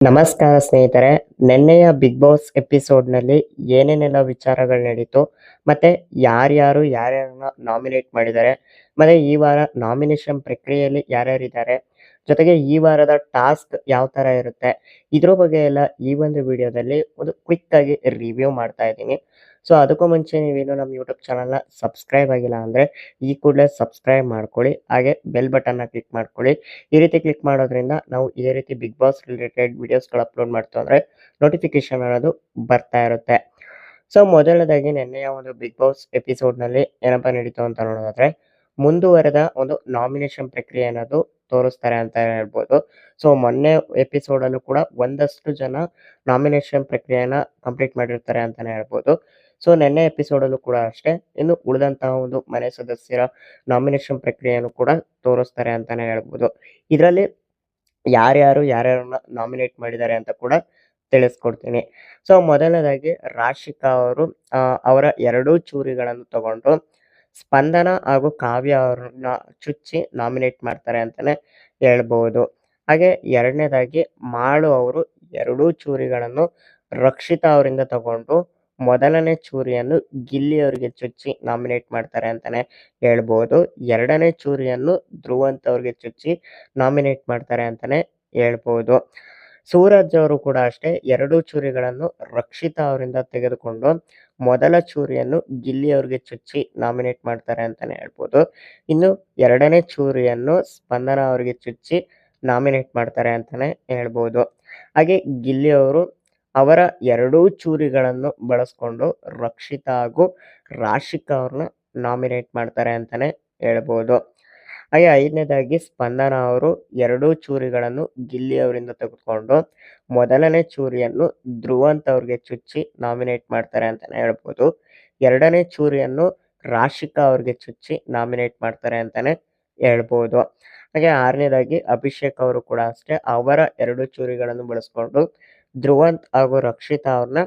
ನಮಸ್ಕಾರ ಸ್ನೇಹಿತರೆ. ನಿನ್ನೆಯ ಬಿಗ್ ಬಾಸ್ ಎಪಿಸೋಡ್‌ನಲ್ಲಿ ಏನೇನೆಲ್ಲ ವಿಚಾರಗಳು ನಡೀತು, ಮತ್ತೆ ಯಾರ್ಯಾರು ಯಾರ್ಯಾರನ್ನ ನಾಮಿನೇಟ್ ಮಾಡಿದ್ದಾರೆ, ಮತ್ತೆ ಈ ವಾರ ನಾಮಿನೇಷನ್ ಪ್ರಕ್ರಿಯೆಯಲ್ಲಿ ಯಾರ್ಯಾರಿದ್ದಾರೆ, ಜೊತೆಗೆ ಈ ವಾರದ ಟಾಸ್ಕ್ ಯಾವ ಥರ ಇರುತ್ತೆ, ಇದ್ರ ಬಗ್ಗೆ ಎಲ್ಲ ಈ ಒಂದು ವಿಡಿಯೋದಲ್ಲಿ ಒಂದು ಕ್ವಿಕ್ ಆಗಿ ರಿವ್ಯೂ ಮಾಡ್ತಾ ಇದ್ದೀನಿ. ಸೊ ಅದಕ್ಕೂ ಮುಂಚೆ ನೀವೇನು ನಮ್ಮ ಯೂಟ್ಯೂಬ್ ಚಾನಲ್‌ನ ಸಬ್ಸ್ಕ್ರೈಬ್ ಆಗಿಲ್ಲ ಅಂದರೆ ಈ ಕೂಡಲೇ ಸಬ್ಸ್ಕ್ರೈಬ್ ಮಾಡ್ಕೊಳ್ಳಿ. ಹಾಗೆ ಬೆಲ್ ಬಟನ್ನ ಕ್ಲಿಕ್ ಮಾಡ್ಕೊಳ್ಳಿ. ಈ ರೀತಿ ಕ್ಲಿಕ್ ಮಾಡೋದ್ರಿಂದ ನಾವು ಇದೇ ರೀತಿ ಬಿಗ್ ಬಾಸ್ ರಿಲೇಟೆಡ್ ವಿಡಿಯೋಸ್ಗಳು ಅಪ್ಲೋಡ್ ಮಾಡ್ತು ಅಂದರೆ ನೋಟಿಫಿಕೇಶನ್ ಅನ್ನೋದು ಬರ್ತಾ ಇರುತ್ತೆ. ಸೊ ಮೊದಲನೇದಾಗಿ ನಿನ್ನೆಯ ಒಂದು ಬಿಗ್ ಬಾಸ್ ಎಪಿಸೋಡ್‌ನಲ್ಲಿ ಏನಪ್ಪ ನಡೀತು ಅಂತ ನೋಡೋದಾದ್ರೆ, ಮುಂದುವರೆದ ಒಂದು ನಾಮಿನೇಷನ್ ಪ್ರಕ್ರಿಯೆ ಅನ್ನೋದು ತೋರಿಸ್ತಾರೆ ಅಂತ ಹೇಳ್ಬೋದು. ಸೊ ಮೊನ್ನೆ ಎಪಿಸೋಡಲ್ಲೂ ಕೂಡ ಒಂದಷ್ಟು ಜನ ನಾಮಿನೇಷನ್ ಪ್ರಕ್ರಿಯೆನ ಕಂಪ್ಲೀಟ್ ಮಾಡಿರ್ತಾರೆ ಅಂತಾನೆ ಹೇಳ್ಬೋದು. ಸೊ ನಿನ್ನೆ ಎಪಿಸೋಡಲ್ಲೂ ಕೂಡ ಅಷ್ಟೇ, ಇನ್ನು ಉಳಿದಂತಹ ಒಂದು ಮನೆ ಸದಸ್ಯರ ನಾಮಿನೇಷನ್ ಪ್ರಕ್ರಿಯೆಯನ್ನು ಕೂಡ ತೋರಿಸ್ತಾರೆ ಅಂತಾನೆ ಹೇಳ್ಬೋದು. ಇದರಲ್ಲಿ ಯಾರ್ಯಾರು ಯಾರ್ಯಾರನ್ನ ನಾಮಿನೇಟ್ ಮಾಡಿದ್ದಾರೆ ಅಂತ ಕೂಡ ತಿಳಿಸ್ಕೊಡ್ತೀನಿ. ಸೊ ಮೊದಲನೇದಾಗಿ ರಾಶಿಕಾ ಅವರು ಅವರ ಎರಡೂ ಚೂರಿಗಳನ್ನು ತಗೊಂಡು ಸ್ಪಂದನ ಹಾಗೂ ಕಾವ್ಯ ಅವ್ರನ್ನ ಚುಚ್ಚಿ ನಾಮಿನೇಟ್ ಮಾಡ್ತಾರೆ ಅಂತಾನೆ ಹೇಳ್ಬಹುದು. ಹಾಗೆ ಎರಡನೇದಾಗಿ ಮಾಳು ಅವರು ಎರಡೂ ಚೂರಿಗಳನ್ನು ರಕ್ಷಿತಾ ಅವರಿಂದ ತಗೊಂಡು ಮೊದಲನೇ ಚೂರಿಯನ್ನು ಗಿಲ್ಲಿ ಅವರಿಗೆ ಚುಚ್ಚಿ ನಾಮಿನೇಟ್ ಮಾಡ್ತಾರೆ ಅಂತಾನೆ ಹೇಳ್ಬೋದು. ಎರಡನೇ ಚೂರಿಯನ್ನು ಧ್ರುವಂತ್ ಅವ್ರಿಗೆ ಚುಚ್ಚಿ ನಾಮಿನೇಟ್ ಮಾಡ್ತಾರೆ ಅಂತಾನೆ ಹೇಳ್ಬೋದು. ಸೂರಜ್ ಅವರು ಕೂಡ ಅಷ್ಟೇ, ಎರಡೂ ಚೂರಿಗಳನ್ನು ರಕ್ಷಿತಾ ಅವರಿಂದ ತೆಗೆದುಕೊಂಡು ಮೊದಲ ಚೂರಿಯನ್ನು ಗಿಲ್ಲಿ ಅವ್ರಿಗೆ ಚುಚ್ಚಿ ನಾಮಿನೇಟ್ ಮಾಡ್ತಾರೆ ಅಂತಾನೆ ಹೇಳ್ಬೋದು. ಇನ್ನು ಎರಡನೇ ಚೂರಿಯನ್ನು ಸ್ಪಂದನ ಅವರಿಗೆ ಚುಚ್ಚಿ ನಾಮಿನೇಟ್ ಮಾಡ್ತಾರೆ ಅಂತಾನೆ ಹೇಳ್ಬೋದು. ಹಾಗೆ ಗಿಲ್ಲಿ ಅವರು ಅವರ ಎರಡೂ ಚೂರಿಗಳನ್ನು ಬಳಸ್ಕೊಂಡು ರಕ್ಷಿತಾ ಹಾಗೂ ರಾಶಿಕಾ ಅವ್ರನ್ನ ನಾಮಿನೇಟ್ ಮಾಡ್ತಾರೆ ಅಂತಾನೆ ಹೇಳ್ಬೋದು. ಹಾಗೆ ಐದನೇದಾಗಿ ಸ್ಪಂದನ ಅವರು ಎರಡೂ ಚೂರಿಗಳನ್ನು ಗಿಲ್ಲಿ ಅವರಿಂದ ತೆಗೆದುಕೊಂಡು ಮೊದಲನೇ ಚೂರಿಯನ್ನು ಧ್ರುವಂತ್ ಅವ್ರಿಗೆ ಚುಚ್ಚಿ ನಾಮಿನೇಟ್ ಮಾಡ್ತಾರೆ ಅಂತಾನೆ ಹೇಳ್ಬೋದು. ಎರಡನೇ ಚೂರಿಯನ್ನು ರಾಶಿಕಾ ಅವ್ರಿಗೆ ಚುಚ್ಚಿ ನಾಮಿನೇಟ್ ಮಾಡ್ತಾರೆ ಅಂತಾನೆ ಹೇಳ್ಬೋದು. ಹಾಗೆ ಆರನೇದಾಗಿ ಅಭಿಷೇಕ್ ಅವರು ಕೂಡ ಅಷ್ಟೇ, ಅವರ ಎರಡು ಚೂರಿಗಳನ್ನು ಬಳಸ್ಕೊಂಡು ಧ್ರುವಂತ್ ಹಾಗೂ ರಕ್ಷಿತಾ ಅವ್ರನ್ನ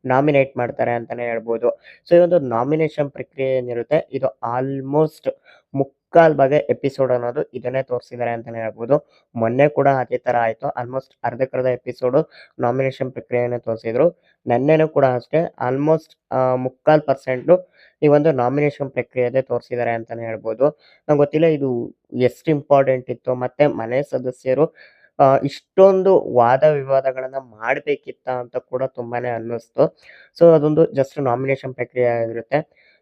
ನಾಮಿನೇಟ್ ಮಾಡ್ತಾರೆ ಅಂತಾನೆ ಹೇಳ್ಬೋದು. ಸೊ ಈ ಒಂದು ನಾಮಿನೇಷನ್ ಪ್ರಕ್ರಿಯೆ ಏನಿರುತ್ತೆ, ಇದು ಆಲ್ಮೋಸ್ಟ್ ಮುಕ್ಕಾಲ್ ಭಾಗ ಎಪಿಸೋಡ್ ಅನ್ನೋದು ಇದನ್ನೇ ತೋರಿಸಿದ್ದಾರೆ ಅಂತಾನೆ ಹೇಳ್ಬೋದು. ಮೊನ್ನೆ ಕೂಡ ಅದೇ ಥರ ಆಯಿತು. ಆಲ್ಮೋಸ್ಟ್ ಅರ್ಧಕ್ಕರ್ಧ ಎಪಿಸೋಡು ನಾಮಿನೇಷನ್ ಪ್ರಕ್ರಿಯೆಯನ್ನೇ ತೋರಿಸಿದ್ರು. ನೆನ್ನೆನೂ ಕೂಡ ಅಷ್ಟೇ, ಆಲ್ಮೋಸ್ಟ್ ಮುಕ್ಕಾಲ್ ಪರ್ಸೆಂಟು ಈ ಒಂದು ನಾಮಿನೇಷನ್ ಪ್ರಕ್ರಿಯೆದೇ ತೋರಿಸಿದ್ದಾರೆ ಅಂತಾನೆ ಹೇಳ್ಬೋದು. ನಂಗೆ ಗೊತ್ತಿಲ್ಲ ಇದು ಎಷ್ಟು ಇಂಪಾರ್ಟೆಂಟ್ ಇತ್ತು, ಮತ್ತೆ ಮನೆ ಸದಸ್ಯರು ಇಷ್ಟೊಂದು ವಾದ ವಿವಾದಗಳನ್ನ ಮಾಡಬೇಕಿತ್ತಾ ಅಂತ ಕೂಡ ತುಂಬಾನೇ ಅನ್ನಿಸ್ತು. ಸೊ ಅದೊಂದು ಜಸ್ಟ್ ನಾಮಿನೇಷನ್ ಪ್ರಕ್ರಿಯೆ ಆಗಿರುತ್ತೆ.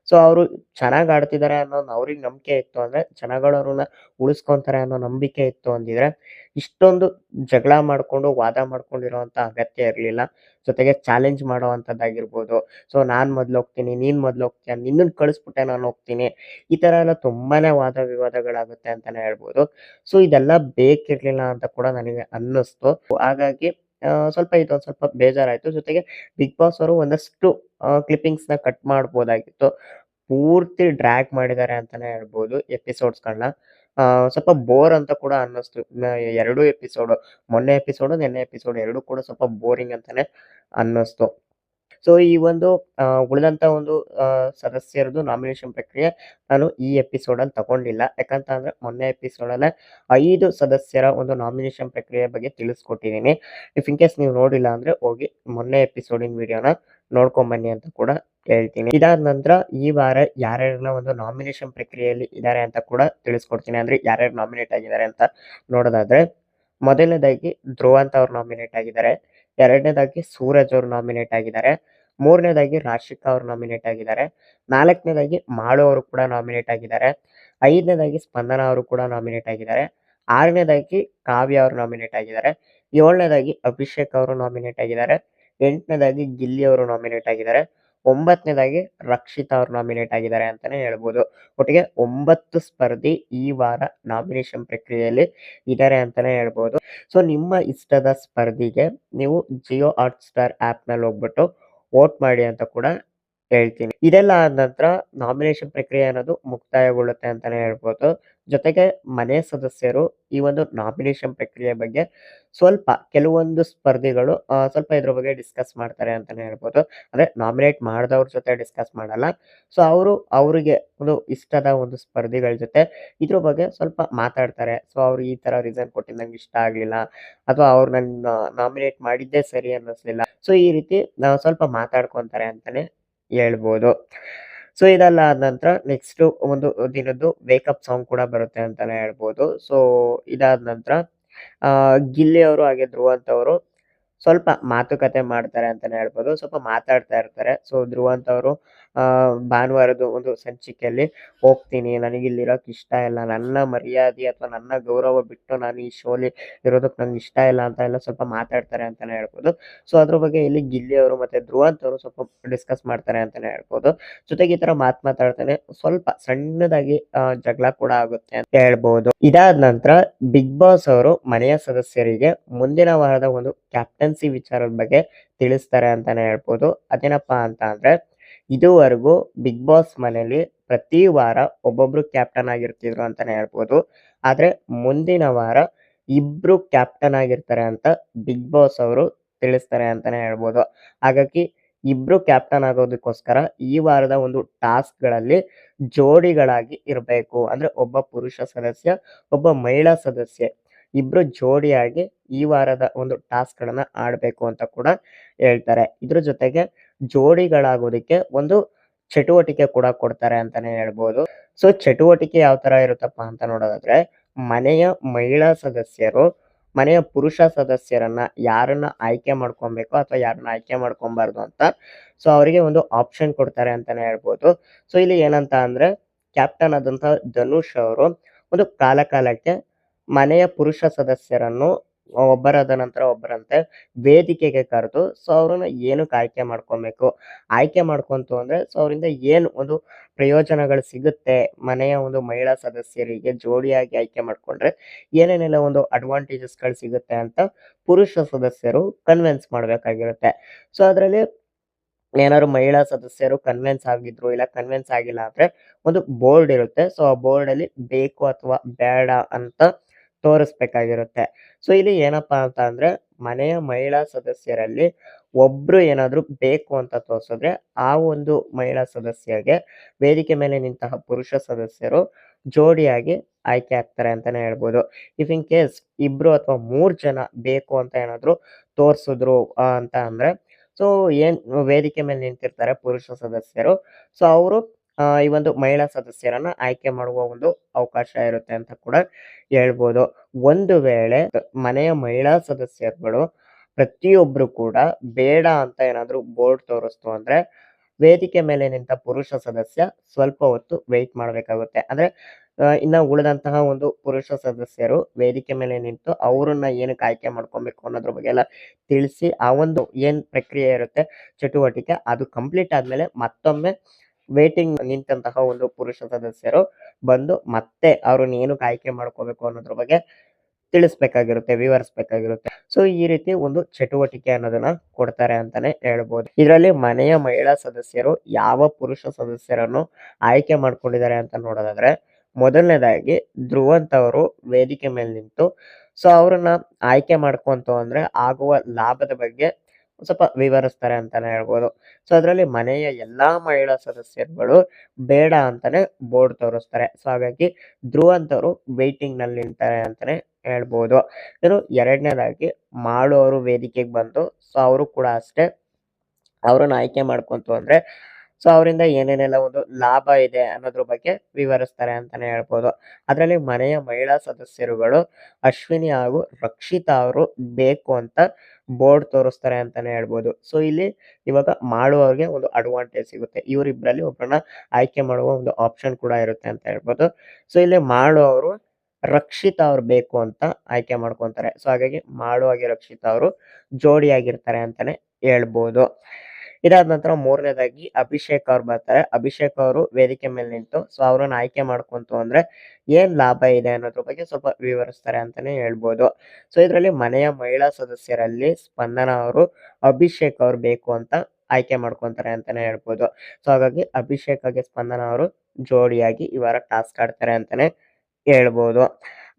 ಸೊ ಅವರು ಚೆನ್ನಾಗಿ ಆಡ್ತಿದ್ದಾರೆ ಅನ್ನೋದು ಅವ್ರಿಗೆ ನಂಬಿಕೆ ಇತ್ತು ಅಂದರೆ, ಜನಗಳು ಅವ್ರನ್ನ ಉಳಿಸ್ಕೊಂತಾರೆ ಅನ್ನೋ ನಂಬಿಕೆ ಇತ್ತು ಅಂದಿದ್ರೆ ಇಷ್ಟೊಂದು ಜಗಳ ಮಾಡಿಕೊಂಡು ವಾದ ಮಾಡ್ಕೊಂಡಿರೋವಂಥ ಅಗತ್ಯ ಇರಲಿಲ್ಲ. ಜೊತೆಗೆ ಚಾಲೆಂಜ್ ಮಾಡೋವಂಥದ್ದಾಗಿರ್ಬೋದು. ಸೊ ನಾನು ಮೊದಲು ಹೋಗ್ತೀನಿ, ನೀನು ಮೊದಲು ಹೋಗ್ತೀಯ, ನಿನ್ನನ್ನು ಕಳಿಸ್ಬಿಟ್ಟೆ ನಾನು ಹೋಗ್ತೀನಿ, ಈ ಥರ ಎಲ್ಲ ತುಂಬಾನೇ ವಾದ ವಿವಾದಗಳಾಗುತ್ತೆ ಅಂತಲೇ ಹೇಳ್ಬೋದು. ಸೊ ಇದೆಲ್ಲ ಬೇಕಿರಲಿಲ್ಲ ಅಂತ ಕೂಡ ನನಗೆ ಅನ್ನಿಸ್ತು. ಹಾಗಾಗಿ ಸ್ವಲ್ಪ ಇದೊಂದು ಸ್ವಲ್ಪ ಬೇಜಾರಾಯಿತು. ಜೊತೆಗೆ ಬಿಗ್ ಬಾಸ್ ಅವರು ಒಂದಷ್ಟು ಕ್ಲಿಪ್ಪಿಂಗ್ಸ್‌ನ ಕಟ್ ಮಾಡ್ಬೋದಾಗಿತ್ತು. ಪೂರ್ತಿ ಡ್ರ್ಯಾಗ್ ಮಾಡಿದ್ದಾರೆ ಅಂತಾನೆ ಹೇಳ್ಬೋದು ಎಪಿಸೋಡ್ಸ್‌ಗಳನ್ನ. ಸ್ವಲ್ಪ ಬೋರ್ ಅಂತ ಕೂಡ ಅನ್ನಿಸ್ತು. ಎರಡೂ ಎಪಿಸೋಡು, ಮೊನ್ನೆ ಎಪಿಸೋಡು, ನಿನ್ನೆ ಎಪಿಸೋಡ್ ಎರಡೂ ಕೂಡ ಸ್ವಲ್ಪ ಬೋರಿಂಗ್ ಅಂತಾನೆ ಅನ್ನಿಸ್ತು. ಸೊ ಈ ಒಂದು ಉಳಿದಂಥ ಒಂದು ಸದಸ್ಯರದು ನಾಮಿನೇಷನ್ ಪ್ರಕ್ರಿಯೆ ನಾನು ಈ ಎಪಿಸೋಡಲ್ಲಿ ತಗೊಂಡಿಲ್ಲ. ಯಾಕಂತ ಅಂದರೆ ಮೊನ್ನೆ ಎಪಿಸೋಡಲ್ಲೇ 5 ಸದಸ್ಯರ ಒಂದು ನಾಮಿನೇಷನ್ ಪ್ರಕ್ರಿಯೆ ಬಗ್ಗೆ ತಿಳಿಸ್ಕೊಟ್ಟಿದ್ದೀನಿ. ಇಫ್ ಇನ್ ಕೇಸ್ ನೀವು ನೋಡಿಲ್ಲ ಅಂದರೆ ಹೋಗಿ ಮೊನ್ನೆ ಎಪಿಸೋಡಿನ ವಿಡಿಯೋನ ನೋಡ್ಕೊಂಬನ್ನಿ ಅಂತ ಕೂಡ ಹೇಳ್ತೀನಿ. ಇದಾದ ನಂತರ ಈ ವಾರ ಯಾರ್ಯಾರನ್ನ ಒಂದು ನಾಮಿನೇಷನ್ ಪ್ರಕ್ರಿಯೆಯಲ್ಲಿ ಇದ್ದಾರೆ ಅಂತ ಕೂಡ ತಿಳಿಸ್ಕೊಡ್ತೀನಿ. ಅಂದರೆ ಯಾರ್ಯಾರು ನಾಮಿನೇಟ್ ಆಗಿದ್ದಾರೆ ಅಂತ ನೋಡೋದಾದ್ರೆ, ಮೊದಲನೇದಾಗಿ ಧ್ರುವಂತ್ ಅವ್ರು ನಾಮಿನೇಟ್ ಆಗಿದ್ದಾರೆ. ಎರಡನೇದಾಗಿ ಸೂರಜ್ ಅವರು ನಾಮಿನೇಟ್ ಆಗಿದ್ದಾರೆ. ಮೂರನೇದಾಗಿ ರಾಶಿಕಾ ಅವರು ನಾಮಿನೇಟ್ ಆಗಿದ್ದಾರೆ. ನಾಲ್ಕನೇದಾಗಿ ಮಾಳು ಅವರು ಕೂಡ ನಾಮಿನೇಟ್ ಆಗಿದ್ದಾರೆ. ಐದನೇದಾಗಿ ಸ್ಪಂದನ ಅವರು ಕೂಡ ನಾಮಿನೇಟ್ ಆಗಿದ್ದಾರೆ. ಆರನೇದಾಗಿ ಕಾವ್ಯ ಅವರು ನಾಮಿನೇಟ್ ಆಗಿದ್ದಾರೆ. ಏಳನೇದಾಗಿ ಅಭಿಷೇಕ್ ಅವರು ನಾಮಿನೇಟ್ ಆಗಿದ್ದಾರೆ. ಎಂಟನೇದಾಗಿ ಗಿಲ್ಲಿ ಅವರು ನಾಮಿನೇಟ್ ಆಗಿದ್ದಾರೆ. ಒಂಬತ್ತನೇದಾಗಿ ರಕ್ಷಿತಾ ಅವರು ನಾಮಿನೇಟ್ ಆಗಿದ್ದಾರೆ ಅಂತಾನೆ ಹೇಳ್ಬೋದು. ಒಟ್ಟಿಗೆ 9 ಸ್ಪರ್ಧಿ ಈ ವಾರ ನಾಮಿನೇಷನ್ ಪ್ರಕ್ರಿಯೆಯಲ್ಲಿ ಇದ್ದಾರೆ ಅಂತಾನೆ ಹೇಳ್ಬೋದು. ಸೊ ನಿಮ್ಮ ಇಷ್ಟದ ಸ್ಪರ್ಧಿಗೆ ನೀವು ಜಿಯೋ ಹಾಟ್‌ಸ್ಟಾರ್ ಆ್ಯಪ್‌ನಲ್ಲಿ ಹೋಗ್ಬಿಟ್ಟು ವೋಟ್ ಮಾಡಿ ಅಂತ ಕೂಡ ಹೇಳ್ತೀನಿ. ಇದೆಲ್ಲ ಆದ ನಂತರ ನಾಮಿನೇಷನ್ ಪ್ರಕ್ರಿಯೆ ಅನ್ನೋದು ಮುಕ್ತಾಯಗೊಳ್ಳುತ್ತೆ ಅಂತಾನೆ ಹೇಳ್ಬೋದು. ಜೊತೆಗೆ ಮನೆ ಸದಸ್ಯರು ಈ ಒಂದು ನಾಮಿನೇಷನ್ ಪ್ರಕ್ರಿಯೆ ಬಗ್ಗೆ ಸ್ವಲ್ಪ ಕೆಲವೊಂದು ಸ್ಪರ್ಧಿಗಳು ಸ್ವಲ್ಪ ಇದ್ರ ಬಗ್ಗೆ ಡಿಸ್ಕಸ್ ಮಾಡ್ತಾರೆ ಅಂತಾನೆ ಹೇಳ್ಬೋದು. ಅಂದ್ರೆ ನಾಮಿನೇಟ್ ಮಾಡಿದವ್ರ ಜೊತೆ ಡಿಸ್ಕಸ್ ಮಾಡಲ್ಲ. ಸೊ ಅವ್ರಿಗೆ ಒಂದು ಇಷ್ಟದ ಒಂದು ಸ್ಪರ್ಧಿಗಳ ಜೊತೆ ಇದ್ರ ಬಗ್ಗೆ ಸ್ವಲ್ಪ ಮಾತಾಡ್ತಾರೆ. ಸೊ ಅವ್ರು ಈ ತರ ರೀಸನ್ ಕೊಟ್ಟಿದ್ದು ನಂಗೆ ಇಷ್ಟ ಆಗ್ಲಿಲ್ಲ, ಅಥವಾ ಅವ್ರು ನನ್ನ ನಾಮಿನೇಟ್ ಮಾಡಿದ್ದೇ ಸರಿ ಅನ್ನಿಸ್ಲಿಲ್ಲ. ಸೊ ಈ ರೀತಿ ಸ್ವಲ್ಪ ಮಾತಾಡ್ಕೊಂತಾರೆ ಅಂತಾನೆ ಹೇಳ್ಬೋದು. ಸೊ ಇದೆಲ್ಲ ಆದ ನಂತರ ನೆಕ್ಸ್ಟ್ ಒಂದು ದಿನದ್ದು ವೇಕಪ್ ಸಾಂಗ್ ಕೂಡ ಬರುತ್ತೆ ಅಂತಾನೆ ಹೇಳ್ಬೋದು. ಸೊ ಇದಾದ ನಂತರ ಗಿಲ್ಲಿ ಅವರು ಹಾಗೆ ಧ್ರುವಂತ್ ಅವರು ಸ್ವಲ್ಪ ಮಾತುಕತೆ ಮಾಡ್ತಾರೆ ಅಂತಾನೆ ಹೇಳ್ಬೋದು. ಸ್ವಲ್ಪ ಮಾತಾಡ್ತಾ ಇರ್ತಾರೆ. ಸೊ ಧ್ರುವಂತ್ ಅವರು ಭಾನುವಾರದ ಒಂದು ಸಂಚಿಕೆಯಲ್ಲಿ ಹೋಗ್ತೀನಿ, ನನಗಿಲ್ಲಿರೋಕ್ ಇಷ್ಟ ಇಲ್ಲ, ನನ್ನ ಮರ್ಯಾದೆ ಅಥವಾ ನನ್ನ ಗೌರವ ಬಿಟ್ಟು ನಾನು ಈ ಶೋಲಿ ಇರೋದಕ್ಕೆ ನಂಗೆ ಇಷ್ಟ ಇಲ್ಲ ಅಂತ ಎಲ್ಲ ಸ್ವಲ್ಪ ಮಾತಾಡ್ತಾರೆ ಅಂತಾನೆ ಹೇಳ್ಬೋದು. ಸೊ ಅದ್ರ ಬಗ್ಗೆ ಇಲ್ಲಿ ಗಿಲ್ಲಿ ಅವರು ಮತ್ತೆ ಧ್ರುವಂತ್ ಅವರು ಸ್ವಲ್ಪ ಡಿಸ್ಕಸ್ ಮಾಡ್ತಾರೆ ಅಂತಾನೆ ಹೇಳ್ಬೋದು. ಜೊತೆಗೆ ಈ ತರ ಮಾತಾಡ್ತಾನೆ ಸ್ವಲ್ಪ ಸಣ್ಣದಾಗಿ ಜಗಳ ಕೂಡ ಆಗುತ್ತೆ ಅಂತ ಹೇಳ್ಬೋದು. ಇದಾದ ನಂತರ ಬಿಗ್ ಬಾಸ್ ಅವರು ಮನೆಯ ಸದಸ್ಯರಿಗೆ ಮುಂದಿನ ವಾರದ ಒಂದು ಕ್ಯಾಪ್ಟನ್ಸಿ ವಿಚಾರದ ಬಗ್ಗೆ ತಿಳಿಸ್ತಾರೆ ಅಂತಾನೆ ಹೇಳ್ಬೋದು. ಅದೇನಪ್ಪಾ ಅಂತ ಅಂದ್ರೆ, ಇದುವರೆಗೂ ಬಿಗ್ ಬಾಸ್ ಮನೆಯಲ್ಲಿ ಪ್ರತಿ ವಾರ ಒಬ್ಬೊಬ್ರು ಕ್ಯಾಪ್ಟನ್ ಆಗಿರ್ತಿದ್ರು ಅಂತಾನೆ ಹೇಳ್ಬೋದು. ಆದ್ರೆ ಮುಂದಿನ ವಾರ ಇಬ್ರು ಕ್ಯಾಪ್ಟನ್ ಆಗಿರ್ತಾರೆ ಅಂತ ಬಿಗ್ ಬಾಸ್ ಅವರು ತಿಳಿಸ್ತಾರೆ ಅಂತಾನೆ ಹೇಳ್ಬೋದು. ಹಾಗಾಗಿ ಇಬ್ರು ಕ್ಯಾಪ್ಟನ್ ಆಗೋದಕ್ಕೋಸ್ಕರ ಈ ವಾರದ ಒಂದು ಟಾಸ್ಕ್ ಗಳಲ್ಲಿ ಜೋಡಿಗಳಾಗಿ ಇರಬೇಕು. ಅಂದ್ರೆ ಒಬ್ಬ ಪುರುಷ ಸದಸ್ಯ, ಒಬ್ಬ ಮಹಿಳಾ ಸದಸ್ಯೆ ಇಬ್ರು ಜೋಡಿಯಾಗಿ ಈ ವಾರದ ಒಂದು ಟಾಸ್ಕ್ ಗಳನ್ನ ಆಡ್ಬೇಕು ಅಂತ ಕೂಡ ಹೇಳ್ತಾರೆ. ಇದ್ರ ಜೊತೆಗೆ ಜೋಡಿಗಳಾಗೋದಕ್ಕೆ ಒಂದು ಚಟುವಟಿಕೆ ಕೂಡ ಕೊಡ್ತಾರೆ ಅಂತಾನೆ ಹೇಳ್ಬೋದು. ಸೊ ಚಟುವಟಿಕೆ ಯಾವ ತರ ಇರುತ್ತಪ್ಪ ಅಂತ ನೋಡೋದಾದ್ರೆ, ಮನೆಯ ಮಹಿಳಾ ಸದಸ್ಯರು ಮನೆಯ ಪುರುಷ ಸದಸ್ಯರನ್ನ ಯಾರನ್ನ ಆಯ್ಕೆ ಮಾಡ್ಕೊಬೇಕು ಅಥವಾ ಯಾರನ್ನ ಆಯ್ಕೆ ಮಾಡ್ಕೊಬಾರ್ದು ಅಂತ ಸೊ ಅವರಿಗೆ ಒಂದು ಆಪ್ಷನ್ ಕೊಡ್ತಾರೆ ಅಂತಾನೆ ಹೇಳ್ಬೋದು. ಸೊ ಇಲ್ಲಿ ಏನಂತ ಅಂದ್ರೆ, ಕ್ಯಾಪ್ಟನ್ ಆದಂತಹ ಧನುಷ್ ಅವರು ಒಂದು ಕಾಲಕ್ಕೆ ಮನೆಯ ಪುರುಷ ಸದಸ್ಯರನ್ನು ಒಬ್ಬರಾದ ನಂತರ ಒಬ್ಬರಂತೆ ವೇದಿಕೆಗೆ ಕರೆದು ಸೊ ಅವ್ರನ್ನ ಏನಕ್ಕೆ ಆಯ್ಕೆ ಮಾಡ್ಕೊಬೇಕು, ಆಯ್ಕೆ ಮಾಡ್ಕೊಂತು ಅಂದ್ರೆ ಸೊ ಅವರಿಂದ ಏನು ಒಂದು ಪ್ರಯೋಜನಗಳು ಸಿಗುತ್ತೆ, ಮನೆಯ ಒಂದು ಮಹಿಳಾ ಸದಸ್ಯರಿಗೆ ಜೋಡಿಯಾಗಿ ಆಯ್ಕೆ ಮಾಡ್ಕೊಂಡ್ರೆ ಏನೇನೆಲ್ಲ ಒಂದು ಅಡ್ವಾಂಟೇಜಸ್ಗಳು ಸಿಗುತ್ತೆ ಅಂತ ಪುರುಷ ಸದಸ್ಯರು ಕನ್ವಿನ್ಸ್ ಮಾಡ್ಬೇಕಾಗಿರುತ್ತೆ. ಸೊ ಅದರಲ್ಲಿ ಏನಾದ್ರು ಮಹಿಳಾ ಸದಸ್ಯರು ಕನ್ವಿನ್ಸ್ ಆಗಿದ್ರು, ಇಲ್ಲ ಕನ್ವಿನ್ಸ್ ಆಗಿಲ್ಲ ಅಂದ್ರೆ ಒಂದು ಬೋರ್ಡ್ ಇರುತ್ತೆ. ಸೊ ಆ ಬೋರ್ಡ್ ಅಲ್ಲಿ ಬೇಕು ಅಥವಾ ಬೇಡ ಅಂತ ತೋರಿಸ್ಬೇಕಾಗಿರುತ್ತೆ. ಸೊ ಇಲ್ಲಿ ಏನಪ್ಪಾ ಅಂತ ಅಂದ್ರೆ, ಮನೆಯ ಮಹಿಳಾ ಸದಸ್ಯರಲ್ಲಿ ಒಬ್ರು ಏನಾದ್ರು ಬೇಕು ಅಂತ ತೋರ್ಸಿದ್ರೆ ಆ ಒಂದು ಮಹಿಳಾ ಸದಸ್ಯಗೆ ವೇದಿಕೆ ಮೇಲೆ ನಿಂತಹ ಪುರುಷ ಸದಸ್ಯರು ಜೋಡಿಯಾಗಿ ಆಯ್ಕೆ ಆಗ್ತಾರೆ ಅಂತಾನೆ ಹೇಳ್ಬೋದು. ಇಫ್ ಇನ್ ಕೇಸ್ ಇಬ್ರು ಅಥವಾ 3 ಜನ ಬೇಕು ಅಂತ ಏನಾದ್ರು ತೋರ್ಸಿದ್ರು ಅಂತ ಅಂದ್ರೆ ಸೊ ಏನ್ ವೇದಿಕೆ ಮೇಲೆ ನಿಂತಿರ್ತಾರೆ ಪುರುಷ ಸದಸ್ಯರು. ಸೊ ಅವರು ಈ ಒಂದು ಮಹಿಳಾ ಸದಸ್ಯರನ್ನ ಆಯ್ಕೆ ಮಾಡುವ ಒಂದು ಅವಕಾಶ ಇರುತ್ತೆ ಅಂತ ಕೂಡ ಹೇಳ್ಬೋದು. ಒಂದು ವೇಳೆ ಮನೆಯ ಮಹಿಳಾ ಸದಸ್ಯರುಗಳು ಪ್ರತಿಯೊಬ್ರು ಕೂಡ ಬೇಡ ಅಂತ ಏನಾದ್ರು ಬೋರ್ಡ್ ತೋರಿಸ್ತು ಅಂದ್ರೆ ವೇದಿಕೆ ಮೇಲೆ ನಿಂತ ಪುರುಷ ಸದಸ್ಯ ಸ್ವಲ್ಪ ಹೊತ್ತು ವೆಯ್ಟ್ ಮಾಡ್ಬೇಕಾಗುತ್ತೆ. ಅಂದ್ರೆ ಇನ್ನ ಉಳಿದಂತಹ ಒಂದು ಪುರುಷ ಸದಸ್ಯರು ವೇದಿಕೆ ಮೇಲೆ ನಿಂತು ಅವ್ರನ್ನ ಏನಕ್ಕೆ ಆಯ್ಕೆ ಮಾಡ್ಕೊಬೇಕು ಅನ್ನೋದ್ರ ಬಗ್ಗೆ ಎಲ್ಲ ತಿಳಿಸಿ ಆ ಒಂದು ಏನ್ ಪ್ರಕ್ರಿಯೆ ಇರುತ್ತೆ ಚಟುವಟಿಕೆ ಅದು ಕಂಪ್ಲೀಟ್ ಆದ್ಮೇಲೆ ಮತ್ತೊಮ್ಮೆ ವೇಟಿಂಗ್ ನಿಂತಹ ಒಂದು ಪುರುಷ ಸದಸ್ಯರು ಬಂದು ಮತ್ತೆ ಅವ್ರನ್ನ ಏನಕ್ಕೆ ಆಯ್ಕೆ ಮಾಡ್ಕೋಬೇಕು ಅನ್ನೋದ್ರ ಬಗ್ಗೆ ತಿಳಿಸ್ಬೇಕಾಗಿರುತ್ತೆ, ವಿವರಿಸ್ಬೇಕಾಗಿರುತ್ತೆ. ಸೊ ಈ ರೀತಿ ಒಂದು ಚಟುವಟಿಕೆ ಅನ್ನೋದನ್ನ ಕೊಡ್ತಾರೆ ಅಂತಾನೆ ಹೇಳ್ಬೋದು. ಇದರಲ್ಲಿ ಮನೆಯ ಮಹಿಳಾ ಸದಸ್ಯರು ಯಾವ ಪುರುಷ ಸದಸ್ಯರನ್ನು ಆಯ್ಕೆ ಮಾಡ್ಕೊಂಡಿದ್ದಾರೆ ಅಂತ ನೋಡೋದಾದ್ರೆ, ಮೊದಲನೇದಾಗಿ ಧ್ರುವಂತ್ ಅವರು ವೇದಿಕೆ ಮೇಲೆ ನಿಂತು ಸೊ ಅವ್ರನ್ನ ಆಯ್ಕೆ ಮಾಡ್ಕೊಂತು ಅಂದ್ರೆ ಆಗುವ ಲಾಭದ ಬಗ್ಗೆ ಸ್ವಲ್ಪ ವಿವರಿಸ್ತಾರೆ ಅಂತಾನೆ ಹೇಳ್ಬೋದು. ಸೊ ಅದರಲ್ಲಿ ಮನೆಯ ಎಲ್ಲಾ ಮಹಿಳಾ ಸದಸ್ಯರುಗಳು ಬೇಡ ಅಂತಾನೆ ಬೋರ್ಡ್ ತೋರಿಸ್ತಾರೆ. ಸೊ ಹಾಗಾಗಿ ಧ್ರುವಂತ್ ಅವರು ವೇಟಿಂಗ್ ನಲ್ಲಿ ನಿಂತಾರೆ ಅಂತಾನೆ ಹೇಳ್ಬೋದು. ಇನ್ನು ಎರಡನೇದಾಗಿ ಮಾಳು ಅವರು ವೇದಿಕೆಗೆ ಬಂದು ಸೊ ಅವರು ಕೂಡ ಅಷ್ಟೇ ಅವ್ರನ್ನ ಆಯ್ಕೆ ಮಾಡ್ಕೊಂತು ಅಂದ್ರೆ ಸೊ ಅವರಿಂದ ಏನೇನೆಲ್ಲ ಒಂದು ಲಾಭ ಇದೆ ಅನ್ನೋದ್ರ ಬಗ್ಗೆ ವಿವರಿಸ್ತಾರೆ ಅಂತಾನೆ ಹೇಳ್ಬೋದು. ಅದರಲ್ಲಿ ಮನೆಯ ಮಹಿಳಾ ಸದಸ್ಯರುಗಳು ಅಶ್ವಿನಿ ಹಾಗೂ ರಕ್ಷಿತಾ ಅವರು ಬೇಕು ಅಂತ ಬೋರ್ಡ್ ತೋರಿಸ್ತಾರೆ ಅಂತಾನೆ ಹೇಳ್ಬೋದು. ಸೊ ಇಲ್ಲಿ ಇವಾಗ ಮಾಳು ಅವ್ರಿಗೆ ಒಂದು ಅಡ್ವಾಂಟೇಜ್ ಸಿಗುತ್ತೆ, ಇವರಿಬ್ಬರಲ್ಲಿ ಒಬ್ಬರನ್ನ ಆಯ್ಕೆ ಮಾಡುವ ಒಂದು ಆಪ್ಷನ್ ಕೂಡ ಇರುತ್ತೆ ಅಂತ ಹೇಳ್ಬೋದು. ಸೊ ಇಲ್ಲಿ ಮಾಳು ಅವರು ರಕ್ಷಿತಾ ಅವ್ರು ಬೇಕು ಅಂತ ಆಯ್ಕೆ ಮಾಡ್ಕೊಂತಾರೆ. ಸೊ ಹಾಗಾಗಿ ಮಾಳು ಹಾಗೆ ರಕ್ಷಿತಾ ಅವರು ಜೋಡಿಯಾಗಿರ್ತಾರೆ ಅಂತಾನೆ ಹೇಳ್ಬೋದು. ಇದಾದ ನಂತರ ಮೂರನೇದಾಗಿ ಅಭಿಷೇಕ್ ಅವ್ರು ಬರ್ತಾರೆ. ಅಭಿಷೇಕ್ ಅವರು ವೇದಿಕೆ ಮೇಲೆ ನಿಂತು ಸೊ ಅವ್ರನ್ನ ಆಯ್ಕೆ ಮಾಡ್ಕೊಂತು ಅಂದ್ರೆ ಏನ್ ಲಾಭ ಇದೆ ಅನ್ನೋದ್ರ ಬಗ್ಗೆ ಸ್ವಲ್ಪ ವಿವರಿಸ್ತಾರೆ ಅಂತಾನೆ ಹೇಳ್ಬೋದು. ಸೊ ಇದರಲ್ಲಿ ಮನೆಯ ಮಹಿಳಾ ಸದಸ್ಯರಲ್ಲಿ ಸ್ಪಂದನ ಅವರು ಅಭಿಷೇಕ್ ಅವ್ರು ಬೇಕು ಅಂತ ಆಯ್ಕೆ ಮಾಡ್ಕೊಂತಾರೆ ಅಂತಾನೆ ಹೇಳ್ಬೋದು. ಸೊ ಹಾಗಾಗಿ ಅಭಿಷೇಕ್ ಹಾಗೆ ಸ್ಪಂದನ ಅವರು ಜೋಡಿಯಾಗಿ ಈ ವಾರ ಟಾಸ್ಕ್ ಆಡ್ತಾರೆ ಅಂತಾನೆ ಹೇಳ್ಬೋದು.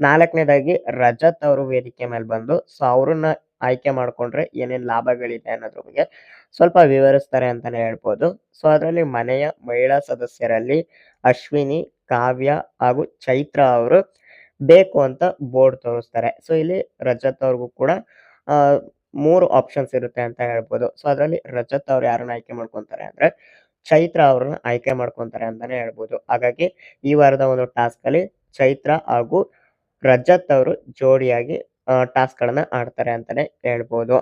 4ನೇದಾಗಿ ರಜತ್ ಅವರು ವೇದಿಕೆ ಮೇಲೆ ಬಂದು ಸೊ ಅವ್ರನ್ನ ಆಯ್ಕೆ ಮಾಡ್ಕೊಂಡ್ರೆ ಏನೇನ್ ಲಾಭಗಳಿದೆ ಅನ್ನೋದ್ರ ಬಗ್ಗೆ ಸ್ವಲ್ಪ ವಿವರಿಸ್ತಾರೆ ಅಂತಾನೆ ಹೇಳ್ಬೋದು. ಸೊ ಅದರಲ್ಲಿ ಮನೆಯ ಮಹಿಳಾ ಸದಸ್ಯರಲ್ಲಿ ಅಶ್ವಿನಿ, ಕಾವ್ಯ ಹಾಗೂ ಚೈತ್ರ ಅವರು ಬೇಕು ಅಂತ ಬೋರ್ಡ್ ತೋರಿಸ್ತಾರೆ. ಸೊ ಇಲ್ಲಿ ರಜತ್ ಅವ್ರಿಗೂ ಕೂಡ ಆ 3 ಆಪ್ಷನ್ಸ್ ಇರುತ್ತೆ ಅಂತ ಹೇಳ್ಬೋದು. ಸೊ ಅದರಲ್ಲಿ ರಜತ್ ಅವ್ರು ಯಾರನ್ನ ಆಯ್ಕೆ ಮಾಡ್ಕೊಂತಾರೆ ಅಂದ್ರೆ ಚೈತ್ರ ಅವ್ರನ್ನ ಆಯ್ಕೆ ಮಾಡ್ಕೊಂತಾರೆ ಅಂತಾನೆ ಹೇಳ್ಬೋದು. ಹಾಗಾಗಿ ಈ ವಾರದ ಒಂದು ಟಾಸ್ಕ್ ಅಲ್ಲಿ ಚೈತ್ರ ಹಾಗೂ ರಜತ್ ಅವರು ಜೋಡಿಯಾಗಿ ಟಾಸ್ಕ್ ಗಳನ್ನ ಆಡ್ತಾರೆ ಅಂತಾನೆ ಹೇಳ್ಬೋದು.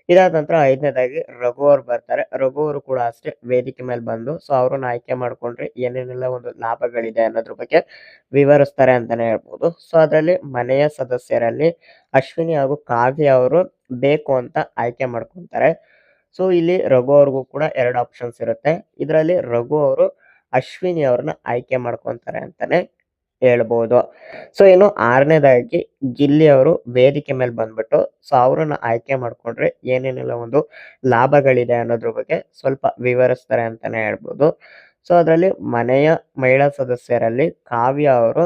ಇದಾದ ನಂತರ 5ನೇದಾಗಿ ರಘು ಅವ್ರು ಬರ್ತಾರೆ. ರಘು ಅವರು ಕೂಡ ಅಷ್ಟೇ ವೇದಿಕೆ ಮೇಲೆ ಬಂದು ಸೊ ಅವ್ರನ್ನ ಆಯ್ಕೆ ಮಾಡ್ಕೊಂಡ್ರೆ ಏನೇನೆಲ್ಲ ಒಂದು ಲಾಭಗಳಿದೆ ಅನ್ನೋದ್ರ ಬಗ್ಗೆ ವಿವರಿಸ್ತಾರೆ ಅಂತಾನೆ ಹೇಳ್ಬೋದು. ಸೊ ಅದರಲ್ಲಿ ಮನೆಯ ಸದಸ್ಯರಲ್ಲಿ ಅಶ್ವಿನಿ ಹಾಗೂ ಕಾವ್ಯ ಅವರು ಬೇಕು ಅಂತ ಆಯ್ಕೆ ಮಾಡ್ಕೊಂತಾರೆ. ಸೊ ಇಲ್ಲಿ ರಘು ಅವ್ರಿಗೂ ಕೂಡ 2 ಆಪ್ಷನ್ಸ್ ಇರುತ್ತೆ. ಇದರಲ್ಲಿ ರಘು ಅವರು ಅಶ್ವಿನಿ ಅವ್ರನ್ನ ಆಯ್ಕೆ ಮಾಡ್ಕೊಂತಾರೆ ಅಂತಾನೆ ಹೇಳ್ಬೋದು. ಸೊ ಇನ್ನು 6ನೇದಾಗಿ ಗಿಲ್ಲಿ ಅವರು ವೇದಿಕೆ ಮೇಲೆ ಬಂದ್ಬಿಟ್ಟು ಸೊ ಅವ್ರನ್ನ ಆಯ್ಕೆ ಮಾಡ್ಕೊಂಡ್ರೆ ಏನೇನೆಲ್ಲ ಒಂದು ಲಾಭಗಳಿದೆ ಅನ್ನೋದ್ರ ಬಗ್ಗೆ ಸ್ವಲ್ಪ ವಿವರಿಸ್ತಾರೆ ಅಂತಾನೆ ಹೇಳ್ಬೋದು. ಸೊ ಅದರಲ್ಲಿ ಮನೆಯ ಮಹಿಳಾ ಸದಸ್ಯರಲ್ಲಿ ಕಾವ್ಯ ಅವರು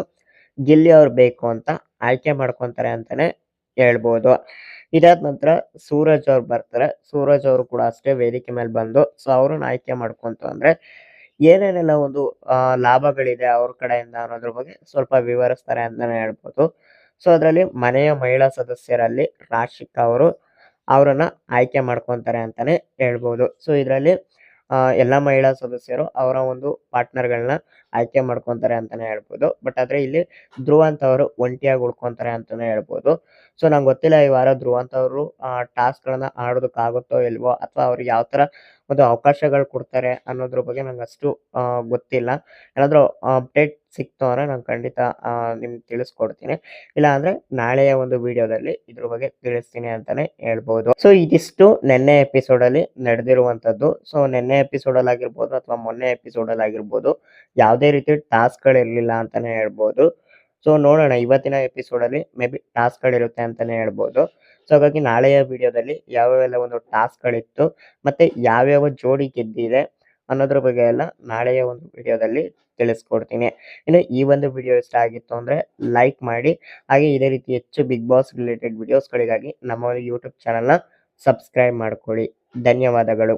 ಗಿಲ್ಲಿ ಅವ್ರು ಬೇಕು ಅಂತ ಆಯ್ಕೆ ಮಾಡ್ಕೊಂತಾರೆ ಅಂತಾನೆ ಹೇಳ್ಬೋದು. ಇದಾದ ನಂತರ ಸೂರಜ್ ಅವ್ರು ಬರ್ತಾರೆ. ಸೂರಜ್ ಅವರು ಕೂಡ ಅಷ್ಟೇ ವೇದಿಕೆ ಮೇಲೆ ಬಂದು ಸೊ ಅವ್ರನ್ನ ಆಯ್ಕೆ ಮಾಡ್ಕೊಂತು ಅಂದ್ರೆ ಏನೇನೆಲ್ಲ ಒಂದು ಲಾಭಗಳಿದೆ ಅವ್ರ ಕಡೆಯಿಂದ ಅನ್ನೋದ್ರ ಬಗ್ಗೆ ಸ್ವಲ್ಪ ವಿವರಿಸ್ತಾರೆ ಅಂತಾನೆ ಹೇಳ್ಬೋದು. ಸೊ ಅದರಲ್ಲಿ ಮನೆಯ ಮಹಿಳಾ ಸದಸ್ಯರಲ್ಲಿ ರಾಶಿಕಾ ಅವರು ಅವ್ರನ್ನ ಆಯ್ಕೆ ಮಾಡ್ಕೊಂತಾರೆ ಅಂತಾನೆ ಹೇಳ್ಬೋದು. ಸೊ ಇದರಲ್ಲಿ ಎಲ್ಲ ಮಹಿಳಾ ಸದಸ್ಯರು ಅವರ ಒಂದು ಪಾರ್ಟ್ನರ್‌ಗಳನ್ನ ಆಯ್ಕೆ ಮಾಡ್ಕೊಂತಾರೆ ಅಂತಾನೆ ಹೇಳ್ಬೋದು. ಬಟ್ ಆದ್ರೆ ಇಲ್ಲಿ ಧ್ರುವಂತ್ ಅವರು ಒಂಟಿಯಾಗಿ ಉಳ್ಕೊಂತಾರೆ ಅಂತಾನೆ ಹೇಳ್ಬೋದು. ಸೊ ನಂಗೆ ಗೊತ್ತಿಲ್ಲ ಈ ವಾರ ಧ್ರುವಂತ್ ಅವರು ಟಾಸ್ಕ್‌ಗಳನ್ನ ಆಡೋದಕ್ಕಾಗುತ್ತೋ ಇಲ್ವೋ ಅಥವಾ ಅವ್ರಿಗೆ ಯಾವ ತರ ಒಂದು ಅವಕಾಶಗಳು ಕೊಡ್ತಾರೆ ಅನ್ನೋದ್ರ ಬಗ್ಗೆ ನಂಗೆ ಅಷ್ಟು ಗೊತ್ತಿಲ್ಲ. ಏನಾದ್ರು ಅಪ್ಡೇಟ್ ಸಿಕ್ತು ಅಂದ್ರೆ ನಾನು ಖಂಡಿತ ನಿಮ್ಗೆ ತಿಳಿಸ್ಕೊಡ್ತೀನಿ. ಇಲ್ಲ ಅಂದ್ರೆ ನಾಳೆಯ ಒಂದು ವಿಡಿಯೋದಲ್ಲಿ ಇದ್ರ ಬಗ್ಗೆ ತಿಳಿಸ್ತೀನಿ ಅಂತಾನೆ ಹೇಳ್ಬೋದು. ಸೊ ಇದಿಷ್ಟು ನೆನ್ನೆ ಎಪಿಸೋಡ್ ಅಲ್ಲಿ ನಡೆದಿರುವಂತದ್ದು. ಸೊ ನೆನ್ನೆ ಎಪಿಸೋಡ್ ಅಲ್ಲಿ ಆಗಿರ್ಬೋದು ಅಥವಾ ಮೊನ್ನೆ ಎಪಿಸೋಡ್ ಅಲ್ಲಿ ಆಗಿರ್ಬೋದು ಯಾವುದೇ ರೀತಿ ಟಾಸ್ಕ್ ಗಳಿರ್ಲಿಲ್ಲ ಅಂತಾನೆ ಹೇಳ್ಬೋದು. ಸೊ ನೋಡೋಣ ಇವತ್ತಿನ ಎಪಿಸೋಡ್ ಅಲ್ಲಿ ಮೇ ಬಿ ಟಾಸ್ಕ್ ಗಳಿರುತ್ತೆ ಅಂತಾನೆ ಹೇಳ್ಬೋದು. ಸೊ ಹಾಗಾಗಿ ನಾಳೆಯ ವಿಡಿಯೋದಲ್ಲಿ ಯಾವ್ಯಾವೆಲ್ಲ ಒಂದು ಟಾಸ್ಕ್ ಗಳಿತ್ತು ಮತ್ತೆ ಯಾವ್ಯಾವ ಜೋಡಿ ಗೆದ್ದಿದೆ ಅನ್ನೋದ್ರ ಬಗ್ಗೆ ಎಲ್ಲ ನಾಳೆಯ ಒಂದು ವಿಡಿಯೋದಲ್ಲಿ ತಿಳಿಸ್ಕೊಡ್ತೀನಿ. ಇನ್ನು ಈ ಒಂದು ವಿಡಿಯೋ ಇಷ್ಟ ಆಗಿತ್ತು ಅಂದ್ರೆ ಲೈಕ್ ಮಾಡಿ, ಹಾಗೆ ಇದೇ ರೀತಿ ಹೆಚ್ಚು ಬಿಗ್ ಬಾಸ್ ರಿಲೇಟೆಡ್ ವಿಡಿಯೋಸ್ಗಳಿಗಾಗಿ ನಮ್ಮ ಯೂಟ್ಯೂಬ್ ಚಾನಲ್‌ನ ಸಬ್ಸ್ಕ್ರೈಬ್ ಮಾಡ್ಕೊಳ್ಳಿ. ಧನ್ಯವಾದಗಳು.